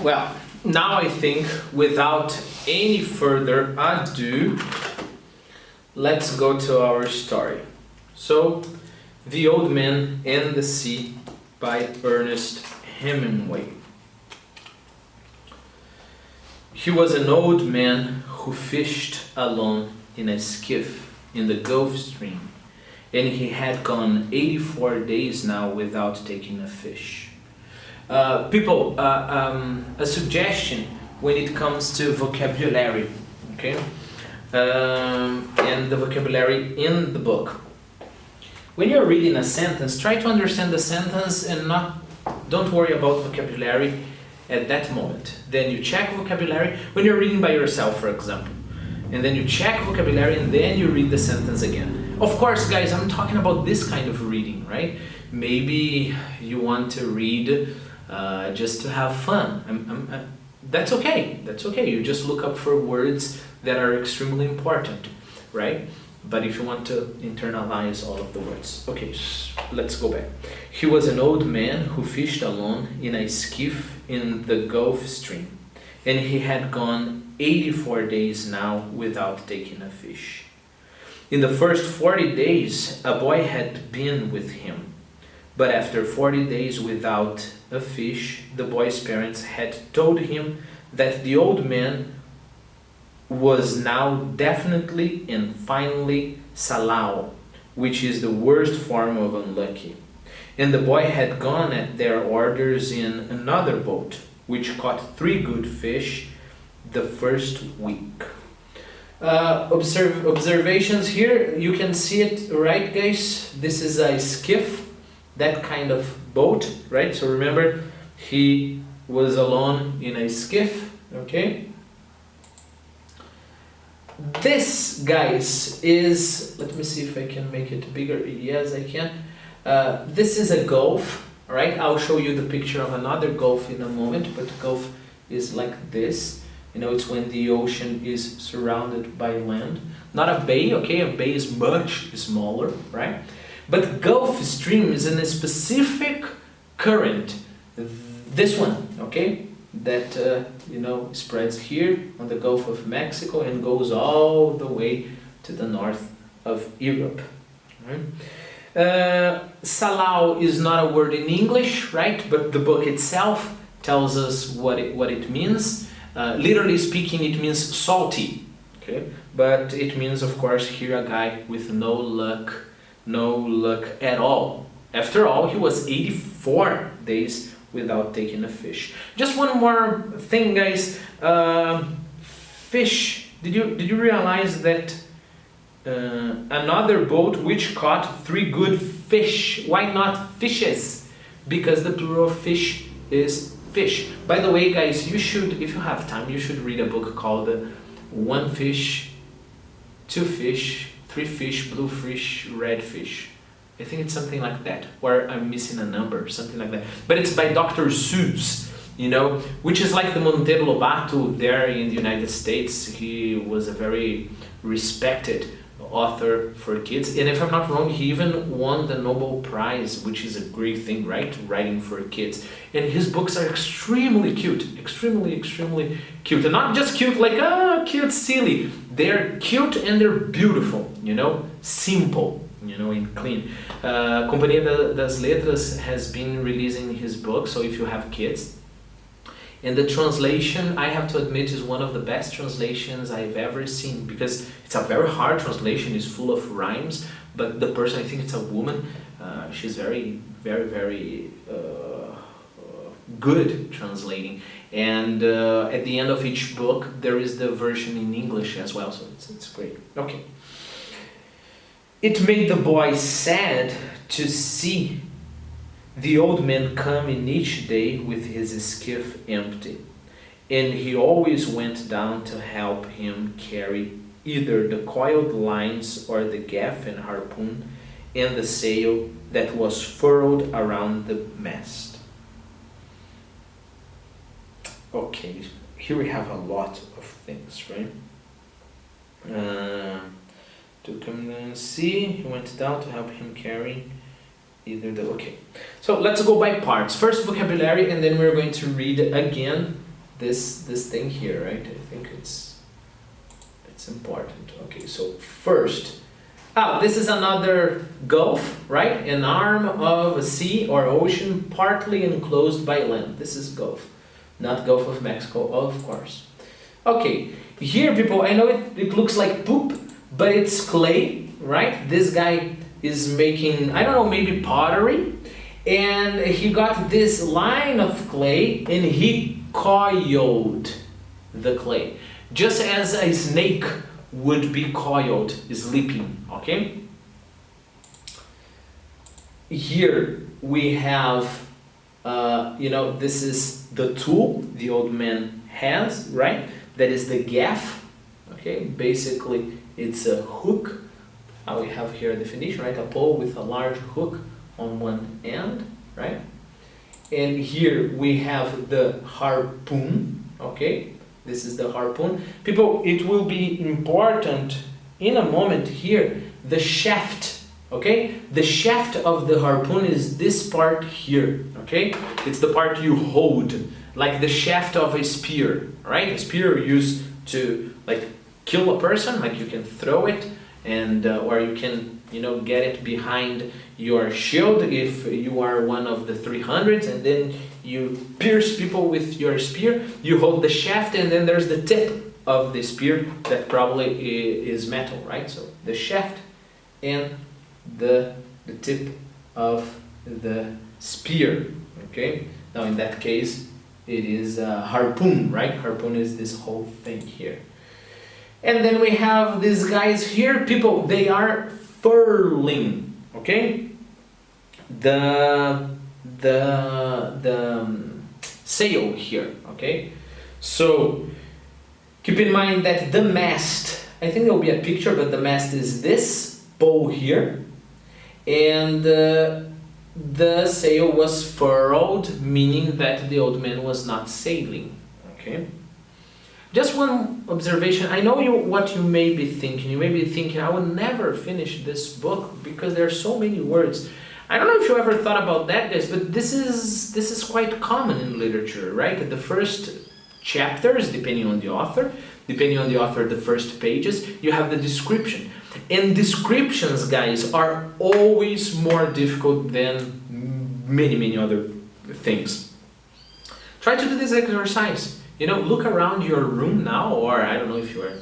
Well, now I think without any further ado, let's go to our story. So, The Old Man and the Sea by Ernest Hemingway. He was an old man who fished alone in a skiff in the Gulf Stream, and he had gone 84 days now without taking a fish. People, a suggestion when it comes to vocabulary, okay? And the vocabulary in the book. When you're reading a sentence, try to understand the sentence and don't worry about vocabulary at that moment. Then you check vocabulary when you're reading by yourself, for example. And then you check vocabulary and then you read the sentence again. Of course, guys, I'm talking about this kind of reading, right? Maybe you want to read just to have fun. That's okay. That's okay. You just look up for words that are extremely important, right? But if you want to internalize all of the words. Okay, let's go back. He was an old man who fished alone in a skiff in the Gulf Stream, and he had gone 84 days now without taking a fish. In the first 40 days, a boy had been with him, but after 40 days without a fish, the boy's parents had told him that the old man was now definitely and finally salao, which is the worst form of unlucky. And the boy had gone at their orders in another boat, which caught 3 good fish the first week. Observations here, you can see it, right, guys? This is a skiff, that kind of boat, right? So remember, he was alone in a skiff, okay? This, guys, is, let me see if I can make it bigger. Yes, I can. This is a gulf, right? I'll show you the picture of another gulf in a moment, but gulf is like this. You know, it's when the ocean is surrounded by land. Not a bay, okay? A bay is much smaller, right? But Gulf Stream is in a specific current. This one, okay? That, spreads here on the Gulf of Mexico and goes all the way to the north of Europe. Right? Salao is not a word in English, right? But the book itself tells us what it means. Literally speaking, it means salty, okay? But it means, of course, here a guy with no luck at all. After all, he was 84 days without taking a fish. Just one more thing, guys. Fish. Did you realize that another boat which caught 3 good fish? Why not fishes? Because the plural of fish is fish. By the way, guys, you should, if you have time, you should read a book called 1 Fish, 2 Fish, 3 Fish, Blue Fish, Red Fish. I think it's something like that, or I'm missing a number, something like that. But it's by Dr. Seuss, which is like the Monteiro Lobato there in the United States. He was a very respected author for kids. And if I'm not wrong, he even won the Nobel Prize, which is a great thing, right? Writing for kids. And his books are extremely cute. Extremely, extremely cute. And not just cute like, cute, silly. They're cute and they're beautiful, simple. And clean. Companhia das Letras has been releasing his book, so if you have kids. And the translation, I have to admit, is one of the best translations I've ever seen, because it's a very hard translation, it's full of rhymes, but the person, I think it's a woman, she's very, very, very good translating. And at the end of each book, there is the version in English as well, so it's great. Okay. It made the boy sad to see the old man coming each day with his skiff empty, and he always went down to help him carry either the coiled lines or the gaff and harpoon and the sail that was furled around the mast. Okay, here we have a lot of things, right? To come and see, he went down to help him carry either the... Okay, so let's go by parts. First vocabulary, and then we're going to read again this thing here, right? I think it's important. Okay, so first, this is another gulf, right? An arm of a sea or ocean partly enclosed by land. This is Gulf, not Gulf of Mexico, of course. Okay, here people, I know it looks like poop, but it's clay, right? This guy is making, I don't know, maybe pottery, and he got this line of clay and he coiled the clay, just as a snake would be coiled, sleeping, okay? Here we have, this is the tool the old man has, right? That is the gaff, okay? Basically, it's a hook. We have here a definition, right? A pole with a large hook on one end, right? And here we have the harpoon, okay? This is the harpoon. People, it will be important in a moment here, the shaft, okay? The shaft of the harpoon is this part here, okay? It's the part you hold, like the shaft of a spear, right? A spear used to like kill a person, like you can throw it, and or you can, get it behind your shield if you are one of the 300s, and then you pierce people with your spear. You hold the shaft, and then there's the tip of the spear that probably is metal, right? So the shaft and the tip of the spear, okay? Now in that case, it is a harpoon, right? Harpoon is this whole thing here. And then we have these guys here, people, they are furling, okay? The sail here, okay? So keep in mind that the mast, I think there will be a picture, but the mast is this pole here, and the sail was furled, meaning that the old man was not sailing, okay? Just one observation. I know what you may be thinking. You may be thinking, I will never finish this book because there are so many words. I don't know if you ever thought about that, guys, but this is quite common in literature, right? The first chapters, depending on the author, the first pages, you have the description. And descriptions, guys, are always more difficult than many other things. Try to do this exercise. Look around your room now, or I don't know if you are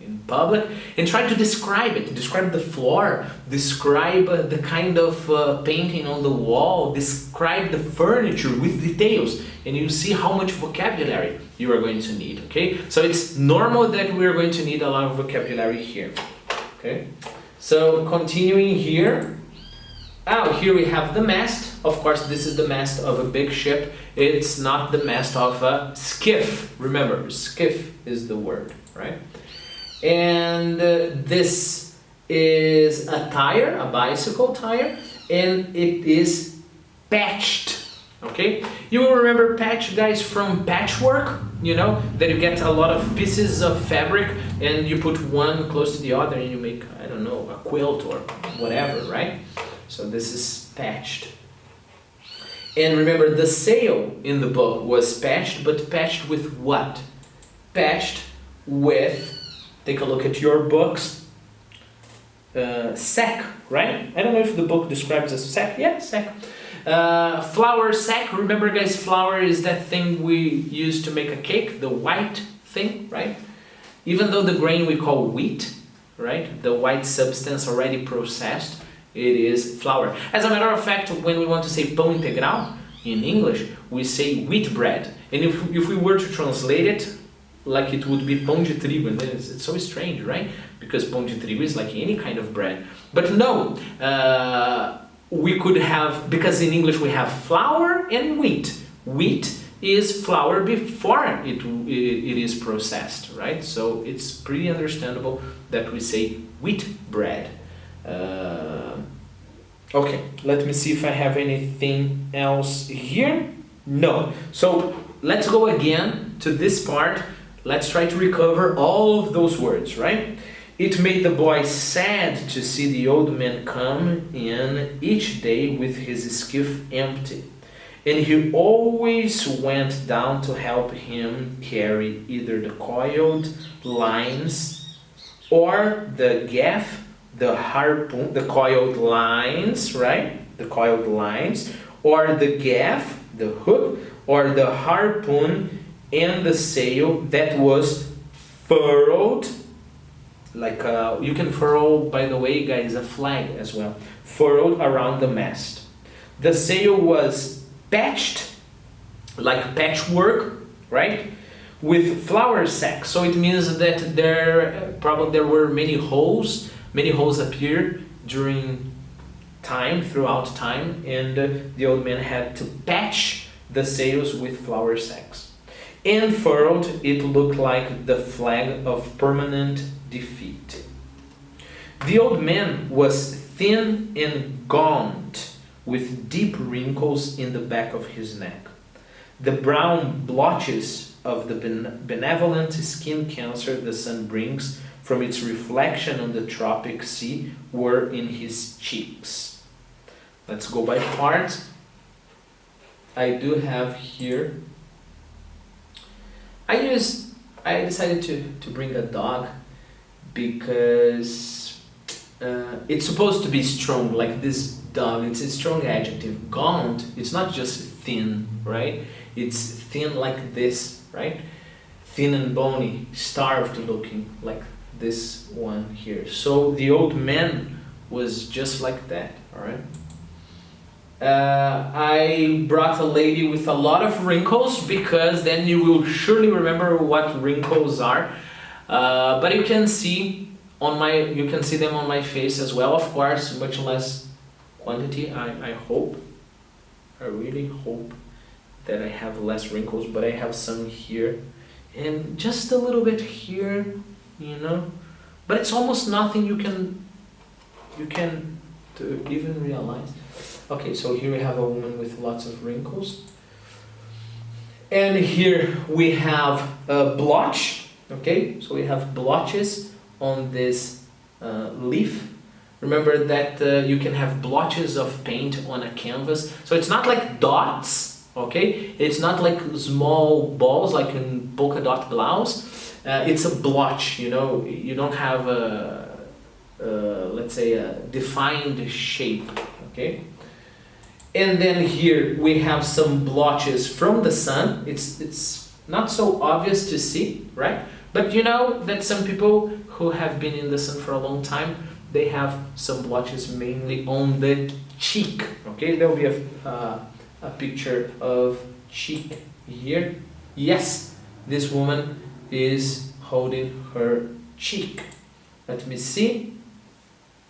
in public, and try to describe it. Describe the floor, describe the kind of painting on the wall, describe the furniture with details, and you see how much vocabulary you are going to need, okay? So it's normal that we are going to need a lot of vocabulary here, okay? So continuing here, here we have the mast. Of course, this is the mast of a big ship. It's not the mast of a skiff. Remember, skiff is the word, right? And this is a tire, a bicycle tire, and it is patched, okay? You will remember patch, guys, from patchwork, that you get a lot of pieces of fabric and you put one close to the other and you make, I don't know, a quilt or whatever, right? So this is patched. And remember, the sail in the book was patched, but patched with what? Patched with, take a look at your books, sack, right? I don't know if the book describes as sack. Yeah, sack. Flour sack. Remember, guys, flour is that thing we use to make a cake, the white thing, right? Even though the grain we call wheat, right? The white substance already processed, it is flour. As a matter of fact, when we want to say pão integral in English, we say wheat bread. And if we were to translate it, like it would be pão de trigo, and then it's so strange, right? Because pão de trigo is like any kind of bread. But no, we could have, because in English we have flour and wheat. Wheat is flour before it is processed, right? So it's pretty understandable that we say wheat bread. Okay, let me see if I have anything else here. No. So let's go again to this part. Let's try to recover all of those words, right? It made the boy sad to see the old man come in each day with his skiff empty, and he always went down to help him carry either the coiled lines or the gaff, the harpoon, the coiled lines, right? The coiled lines, or the gaff, the hook, or the harpoon and the sail that was furled. Like you can furl, by the way, guys, a flag as well. Furled around the mast. The sail was patched, like patchwork, right? With flour sacks. So it means that there were many holes. Many holes appeared throughout time, and the old man had to patch the sails with flour sacks. And furled, it looked like the flag of permanent defeat. The old man was thin and gaunt, with deep wrinkles in the back of his neck. The brown blotches of the benevolent skin cancer the sun brings from its reflection on the tropic sea were in his cheeks. Let's go by parts. I do have here. I decided to bring a dog because it's supposed to be strong, like this dog. It's a strong adjective. Gaunt, it's not just thin, right? It's thin like this, right? Thin and bony, starved looking, like this one here. So the old man was just like that, all right? I brought a lady with a lot of wrinkles because then you will surely remember what wrinkles are. But you can see them on my face as well, of course, much less quantity. I really hope that I have less wrinkles, but I have some here and just a little bit here, you know. But it's almost nothing you can even realize. Okay, so here we have a woman with lots of wrinkles. And here we have a blotch. Okay, so we have blotches on this leaf. Remember that you can have blotches of paint on a canvas. So it's not like dots, okay? It's not like small balls like in polka dot blouse. It's a blotch, you know. You don't have let's say a defined shape, okay? And then here we have some blotches from the sun. It's not so obvious to see, right? But you know that some people who have been in the sun for a long time, they have some blotches mainly on the cheek, okay? There will be a picture of cheek here. Yes, this woman is holding her cheek. Let me see.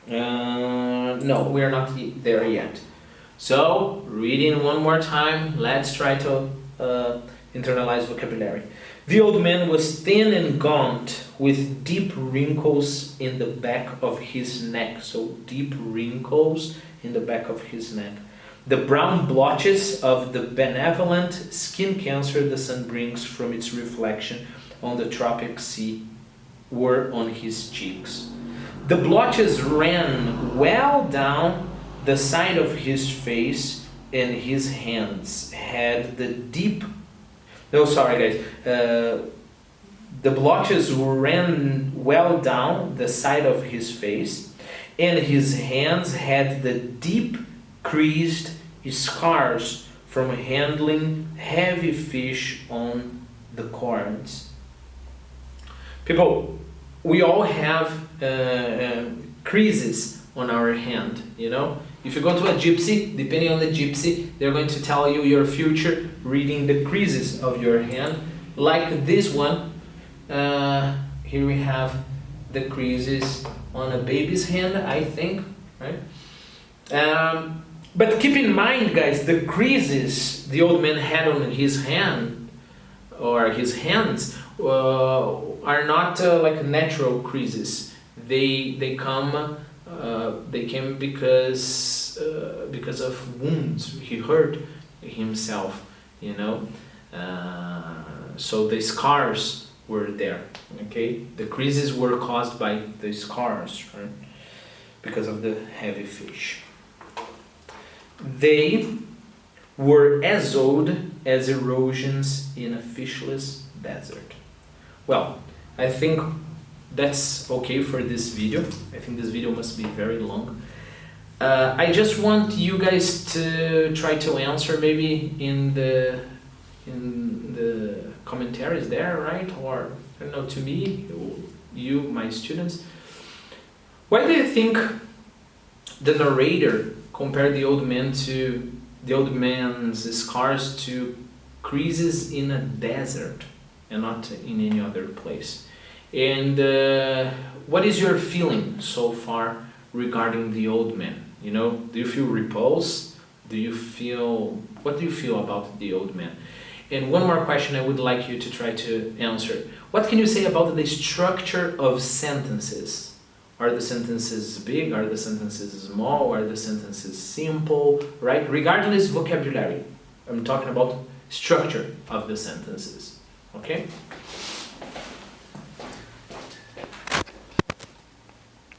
No, we are not there yet. So, reading one more time, let's try to internalize vocabulary. The old man was thin and gaunt, with deep wrinkles in the back of his neck. So, deep wrinkles in the back of his neck. The brown blotches of the benevolent skin cancer the sun brings from its reflection on the tropic sea were on his cheeks. The blotches ran well down the side of his face, and his hands had the deep... No, sorry guys. The blotches ran well down the side of his face, and his hands had the deep creased scars from handling heavy fish on the cords. People, we all have creases on our hand, you know. If you go to a gypsy, depending on the gypsy, they're going to tell you your future reading the creases of your hand. Like this one, here we have the creases on a baby's hand, I think, right? But keep in mind, guys, the creases the old man had on his hand, or his hands, are not like natural creases. They came because of wounds. He hurt himself, you know. So the scars were there. Okay, the creases were caused by the scars, right? Because of the heavy fish. They were as old as erosions in a fishless desert. Well, I think that's okay for this video. I think this video must be very long. I just want you guys to try to answer maybe in the commentaries there, right? Or I don't know, to me, you, my students. Why do you think the narrator compared the old man's scars to creases in a desert and not in any other place? And what is your feeling so far regarding the old man? You know, do you feel repulse? What do you feel about the old man? And one more question I would like you to try to answer. What can you say about the structure of sentences? Are the sentences big? Are the sentences small? Are the sentences simple? Right? Regardless vocabulary. I'm talking about structure of the sentences. Okay?